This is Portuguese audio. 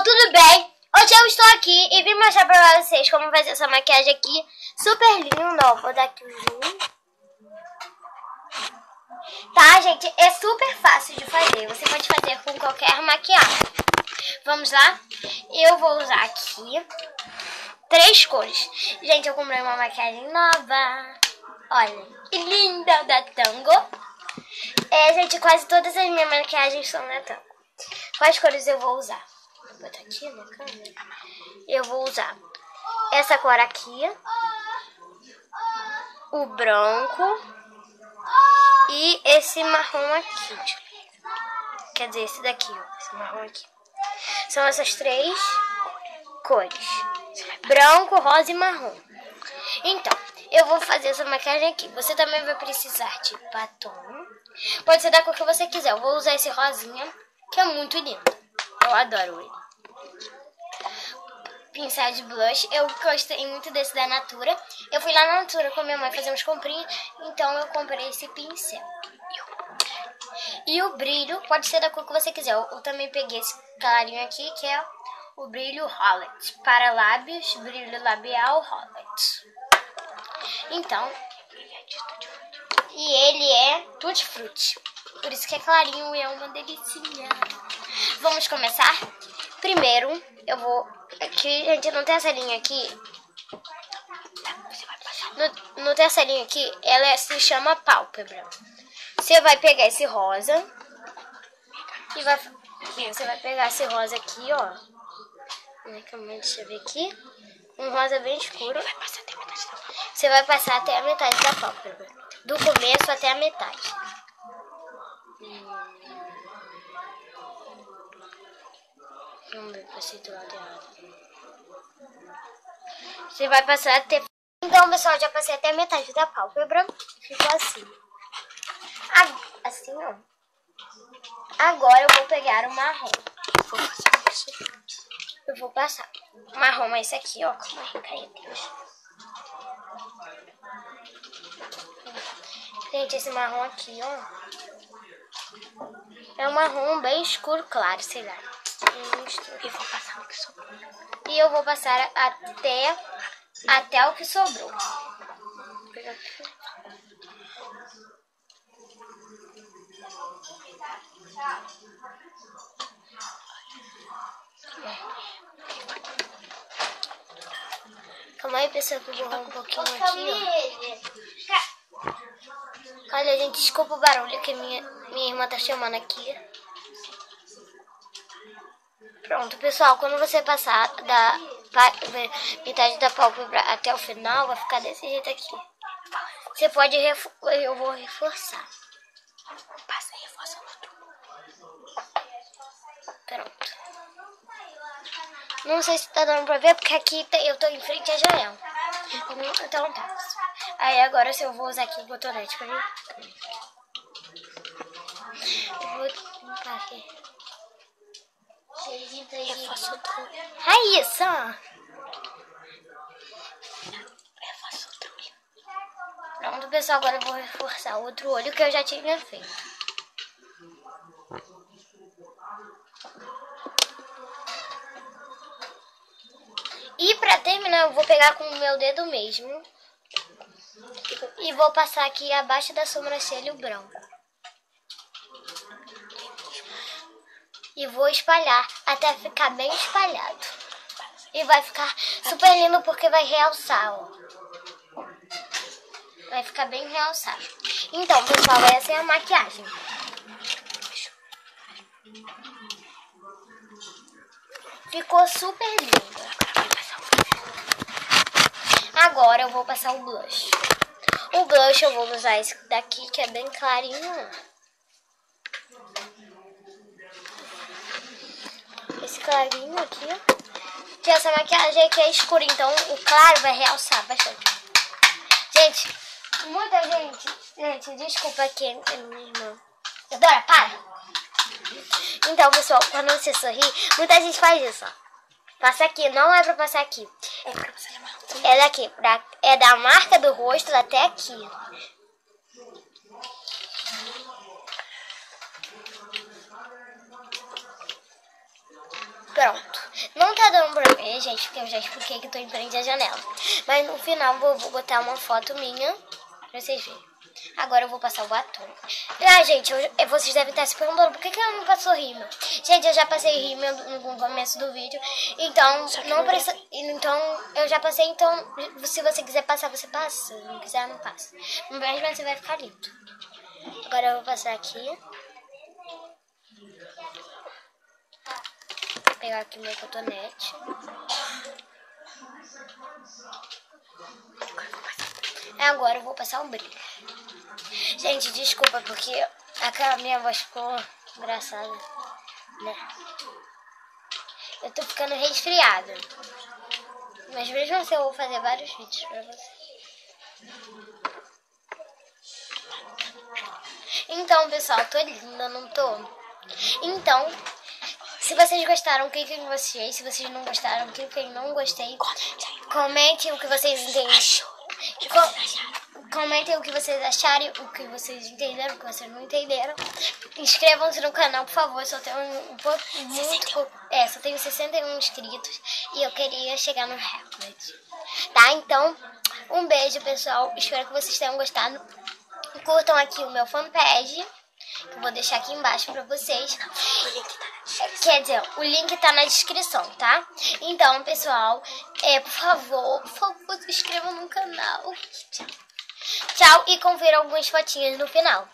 tudo bem? Hoje eu estou aqui e vim mostrar pra vocês como fazer essa maquiagem aqui. Super linda, ó. Vou dar aqui o zoom. Tá, gente? É super fácil de fazer. Você pode fazer com qualquer maquiagem. Vamos lá? Eu vou usar aqui 3 cores. Gente, eu comprei uma maquiagem nova. Olha, que linda, da Tango. Gente, quase todas as minhas maquiagens são da Tango. Quais cores eu vou usar? Vou botar aqui na câmera. Eu vou usar essa cor aqui, o branco e esse marrom aqui. Quer dizer, esse daqui, ó, esse marrom aqui. São essas 3 cores: branco, rosa e marrom. Então, eu vou fazer essa maquiagem aqui. Você também vai precisar de batom. Pode ser da cor que você quiser. Eu vou usar esse rosinha, que é muito lindo. Eu adoro ele. Pincel de blush. Eu gostei muito desse da Natura. Eu fui lá na Natura com minha mãe fazer uns comprinhos, então eu comprei esse pincel. E o brilho pode ser da cor que você quiser. Eu também peguei esse clarinho aqui, que é o brilho Hollet. Para lábios, brilho labial Hollet. Então, e ele é Tutti Frutti. Por isso que é clarinho e é uma delicinha. Vamos começar? Primeiro, eu vou... Aqui, gente, não tem essa linha aqui. No tem essa linha aqui, ela se chama pálpebra. Você vai pegar esse rosa e vai... Você vai pegar esse rosa aqui, ó. Deixa eu ver aqui. Um rosa bem escuro. Você vai passar até a metade da pálpebra. Do começo até a metade. Vamos ver pra situar errado. Você vai passar até... Então, pessoal, já passei até a metade da pálpebra. Ficou assim. Assim, ó. Agora eu vou pegar o marrom. Eu vou passar. O marrom é esse aqui, ó. Como é que cai, Deus. Gente, esse marrom aqui, ó. É um marrom bem escuro, claro, sei lá. E vou passar o que sobrou. E eu vou passar até o que sobrou. Vou pegar aqui. Calma aí, pessoal, que eu vou borrar um pouquinho aqui, ó. Olha, gente, desculpa o barulho que minha irmã tá chamando aqui. Pronto, pessoal, quando você passar da metade da pálpebra até o final, vai ficar desse jeito aqui. Você pode eu vou reforçar. Passa e reforça outro. Pronto. Não sei se tá dando pra ver, porque aqui eu tô em frente à janela. Então tá. Aí agora se eu vou usar aqui o cotonete pra mim. Eu vou limpar aqui. Reforça outro. Raíssa! Reforça outro olho. Pronto, pessoal, agora eu vou reforçar o outro olho que eu já tinha feito. E pra terminar, eu vou pegar com o meu dedo mesmo e vou passar aqui abaixo da sobrancelha o branco. E vou espalhar até ficar bem espalhado. E vai ficar super lindo porque vai realçar, ó. Vai ficar bem realçado. Então, pessoal, essa é a maquiagem. Ficou super linda. Agora eu vou passar o blush. O blush eu vou usar esse daqui, que é bem clarinho. Esse clarinho aqui, ó. Que essa maquiagem aqui é escura, então o claro vai realçar bastante. Gente, muita gente... Gente, desculpa aqui, minha irmã. Dora, para! Então, pessoal, quando você sorrir, muita gente faz isso, ó. Passa aqui, não é pra passar aqui. É pra passar de marrom. É daqui, é da marca do rosto até aqui. Pronto. Não tá dando pra ver, gente, porque eu já expliquei que tô em frente à janela. Mas no final eu vou botar uma foto minha pra vocês verem. Agora eu vou passar o batom. Ah, gente, vocês devem estar se perguntando por que ela não passou rímel. Gente, eu já passei rímel no começo do vídeo. Então, não precisa. Então, eu já passei. Então, se você quiser passar, você passa. Se não quiser, não passa. Mas você vai ficar lindo. Agora eu vou passar aqui. Vou pegar aqui meu cotonete. Agora eu vou passar o brilho. Gente, desculpa porque a minha voz ficou engraçada, né? Eu tô ficando resfriada. Mas mesmo assim eu vou fazer vários vídeos pra vocês. Então, pessoal, tô linda, não tô? Então, se vocês gostaram, cliquem em gostei. Se vocês não gostaram, cliquem em não gostei. Comentem o que vocês entendem. Comentem o que vocês acharam, o que vocês entenderam, o que vocês não entenderam. Inscrevam-se no canal, por favor. Só tenho só tenho 61 inscritos e eu queria chegar no recorde. Tá? Então, um beijo, pessoal. Espero que vocês tenham gostado. Curtam aqui o meu fanpage, que eu vou deixar aqui embaixo pra vocês. Quer dizer, o link tá na descrição, tá? Então, pessoal, por favor, se inscrevam no canal. Tchau, e confiram algumas fotinhas no final.